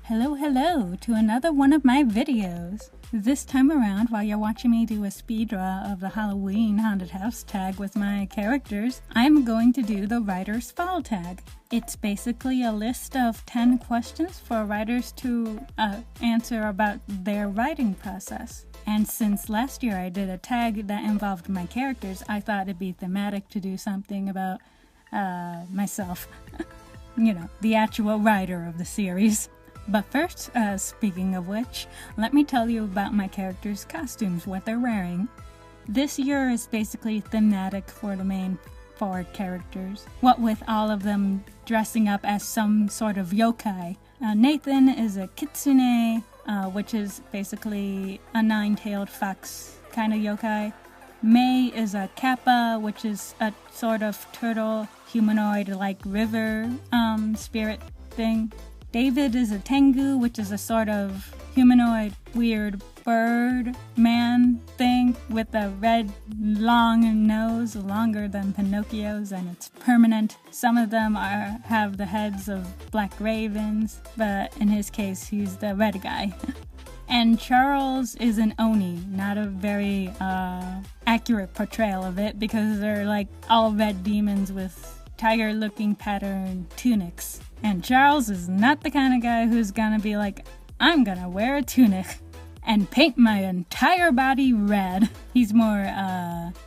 Hello to another one of my videos. This time around, while you're watching me do a speed draw of the Halloween haunted house tag with my characters, I'm going to do the writer's fall tag. It's basically a list of 10 questions for writers to answer about their writing process. And since last year I did a tag that involved my characters, I thought it'd be thematic to do something about myself. You know, the actual writer of the series. But first, speaking of which, let me tell you about my characters' costumes, what they're wearing. This year is basically thematic for the main 4 characters, what with all of them dressing up as some sort of yokai. Nathan is a kitsune, which is basically a 9-tailed fox kind of yokai. May is a kappa, which is a sort of turtle, humanoid-like river spirit thing. David is a tengu, which is a sort of humanoid, weird bird man thing with a red, long nose, longer than Pinocchio's, and it's permanent. Some of them have the heads of black ravens, but in his case, he's the red guy. And Charles is an oni, not a very accurate portrayal of it, because they're like all red demons with tiger-looking pattern tunics. And Charles is not the kind of guy who's gonna be like, I'm gonna wear a tunic and paint my entire body red. He's more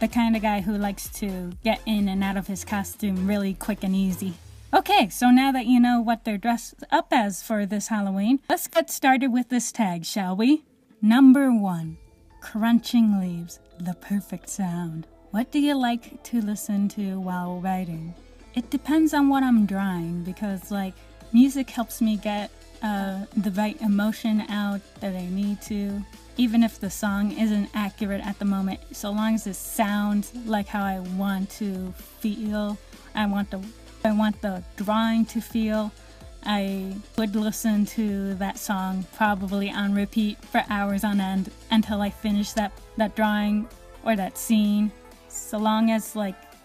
the kind of guy who likes to get in and out of his costume really quick and easy. Okay, so now that you know what they're dressed up as for this Halloween, let's get started with this tag, shall we? Number 1, crunching leaves, the perfect sound. What do you like to listen to while writing? It depends on what I'm drawing, because music helps me get the right emotion out that I need to. Even if the song isn't accurate at the moment, so long as it sounds like how I want to feel, I want the drawing to feel, I would listen to that song probably on repeat for hours on end until I finish that drawing or that scene, so long as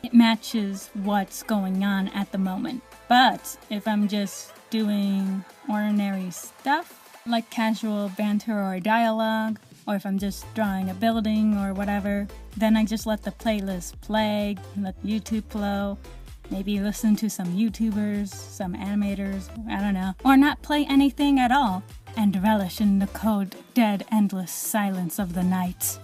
it matches what's going on at the moment. But if I'm just doing ordinary stuff, like casual banter or dialogue, or if I'm just drawing a building or whatever, then I just let the playlist play, let YouTube flow, maybe listen to some YouTubers, some animators, I don't know, or not play anything at all, and relish in the cold, dead, endless silence of the night.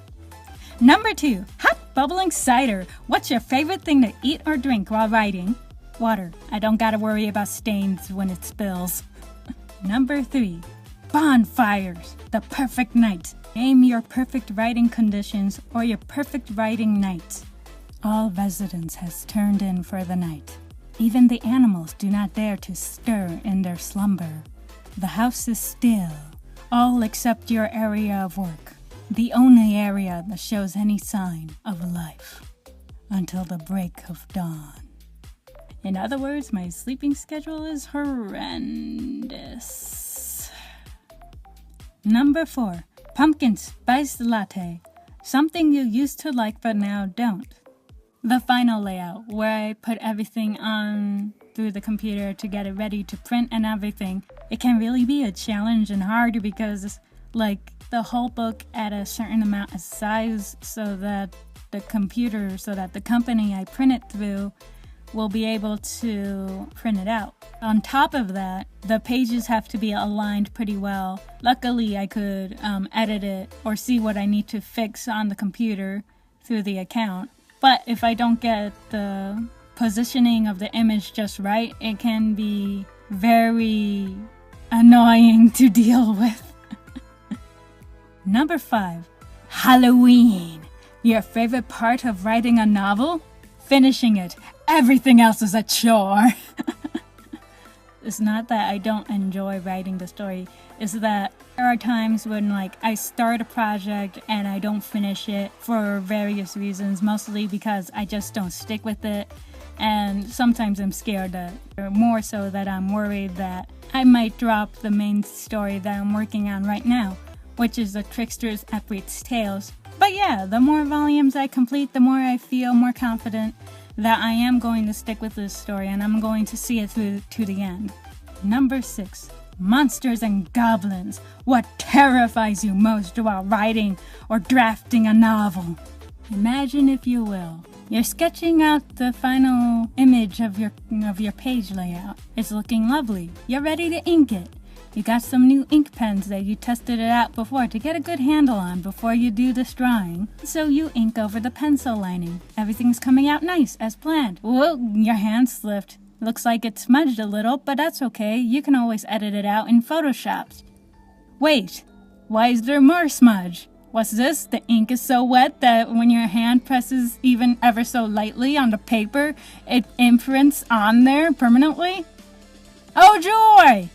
Number 2, hot bubbling cider. What's your favorite thing to eat or drink while writing? Water. I don't gotta worry about stains when it spills. Number 3, bonfires. The perfect night. Name your perfect writing conditions or your perfect writing night. All residents has turned in for the night. Even the animals do not dare to stir in their slumber. The house is still, all except your area of work. The only area that shows any sign of life until the break of dawn. In other words, my sleeping schedule is horrendous. Number 4, pumpkin spice latte. Something you used to like but now don't. The final layout, where I put everything on through the computer to get it ready to print and everything. It can really be a challenge and hard because the whole book at a certain amount of size so that the company I print it through will be able to print it out. On top of that, the pages have to be aligned pretty well. Luckily, I could edit it or see what I need to fix on the computer through the account. But if I don't get the positioning of the image just right, it can be very annoying to deal with. Number 5, Halloween. Your favorite part of writing a novel? Finishing it. Everything else is a chore. It's not that I don't enjoy writing the story. It's that there are times when I start a project and I don't finish it for various reasons, mostly because I just don't stick with it. And sometimes I'm scared more so that I'm worried that I might drop the main story that I'm working on right now, which is the Tricksters Abreast tales. But yeah, the more volumes I complete, the more I feel more confident that I am going to stick with this story and I'm going to see it through to the end. Number 6, Monsters and goblins. What terrifies you most while writing or drafting a novel? Imagine, if you will, you're sketching out the final image of your page layout. It's looking lovely. You're ready to ink it. You got some new ink pens that you tested it out before to get a good handle on before you do this drawing. So you ink over the pencil lining. Everything's coming out nice as planned. Whoa, your hand slipped. Looks like it smudged a little, but that's okay. You can always edit it out in Photoshop. Wait, why is there more smudge? What's this? The ink is so wet that when your hand presses even ever so lightly on the paper, it imprints on there permanently? Oh joy!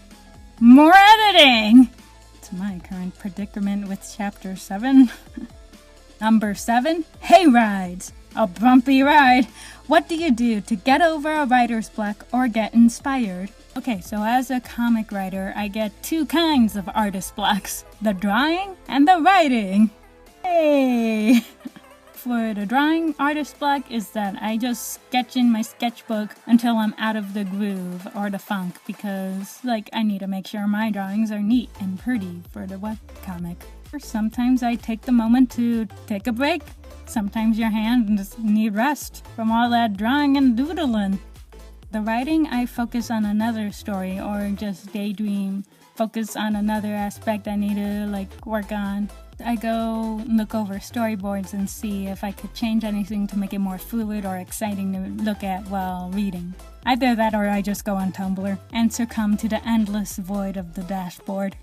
More editing! It's my current predicament with chapter 7. Number 7, hayrides. A bumpy ride. What do you do to get over a writer's block or get inspired? Okay, so as a comic writer, I get 2 kinds of artist blocks. The drawing and the writing. Hey! For the drawing, artist block is that I just sketch in my sketchbook until I'm out of the groove or the funk because, I need to make sure my drawings are neat and pretty for the webcomic. Or sometimes I take the moment to take a break. Sometimes your hands need rest from all that drawing and doodling. The writing, I focus on another story or just daydream, focus on another aspect I need to work on. I go look over storyboards and see if I could change anything to make it more fluid or exciting to look at while reading. Either that or I just go on Tumblr and succumb to the endless void of the dashboard.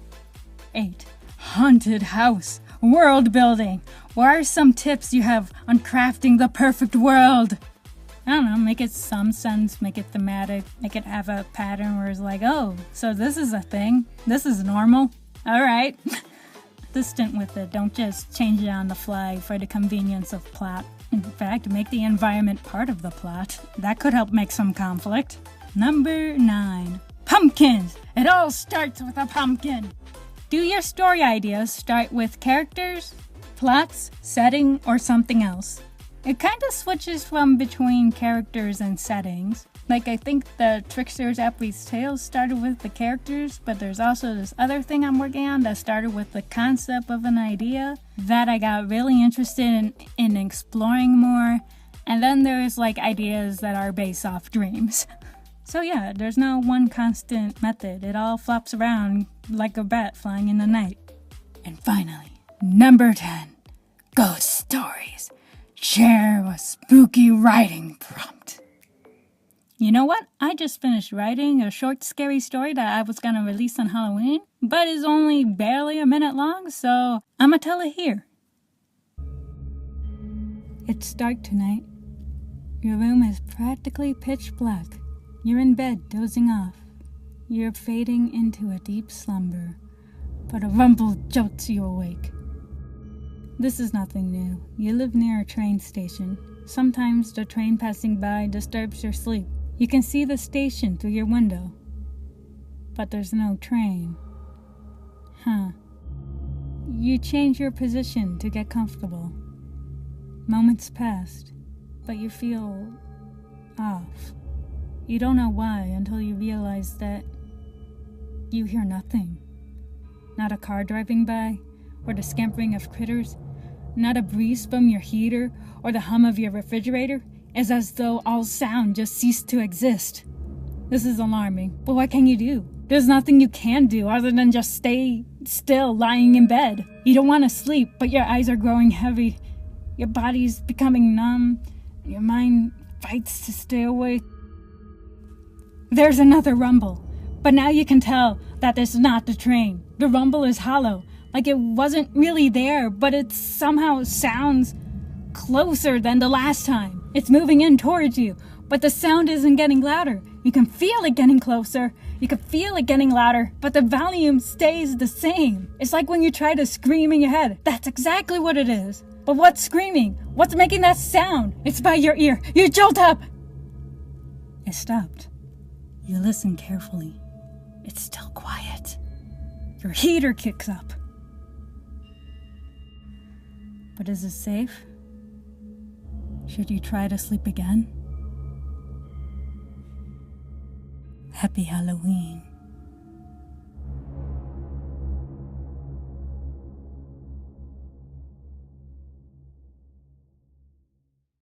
8. Haunted house. World building. What are some tips you have on crafting the perfect world? I don't know, make it some sense, make it thematic, make it have a pattern where it's oh, so this is a thing. This is normal. Alright. Consistent with it, don't just change it on the fly for the convenience of plot. In fact, make the environment part of the plot. That could help make some conflict. Number 9. Pumpkins! It all starts with a pumpkin! Do your story ideas start with characters, plots, setting, or something else? It kind of switches from between characters and settings. I think the Tricksters Abreast tales started with the characters, but there's also this other thing I'm working on that started with the concept of an idea that I got really interested in exploring more. And then there's ideas that are based off dreams. So yeah, there's no one constant method. It all flops around like a bat flying in the night. And finally, number 10, ghost stories. Share a spooky writing prompt. You know what? I just finished writing a short scary story that I was gonna release on Halloween, but is only barely a minute long, so I'ma tell it here. It's dark tonight. Your room is practically pitch black. You're in bed, dozing off. You're fading into a deep slumber, but a rumble jolts you awake. This is nothing new. You live near a train station. Sometimes the train passing by disturbs your sleep. You can see the station through your window, but there's no train. You change your position to get comfortable. Moments passed, but you feel off. You don't know why until you realize that you hear nothing. Not a car driving by, or the scampering of critters, not a breeze from your heater, or the hum of your refrigerator. It's as though all sound just ceased to exist. This is alarming, but what can you do? There's nothing you can do other than just stay still lying in bed. You don't want to sleep, but your eyes are growing heavy. Your body's becoming numb. Your mind fights to stay awake. There's another rumble, but now you can tell that it's not the train. The rumble is hollow, like it wasn't really there, but it somehow sounds closer than the last time. It's moving in towards you, but the sound isn't getting louder. You can feel it getting closer. You can feel it getting louder, but the volume stays the same. It's like when you try to scream in your head. That's exactly what it is. But what's screaming? What's making that sound? It's by your ear. You jolt up. It stopped. You listen carefully. It's still quiet. Your heater kicks up. But is it safe? Should you try to sleep again? Happy Halloween.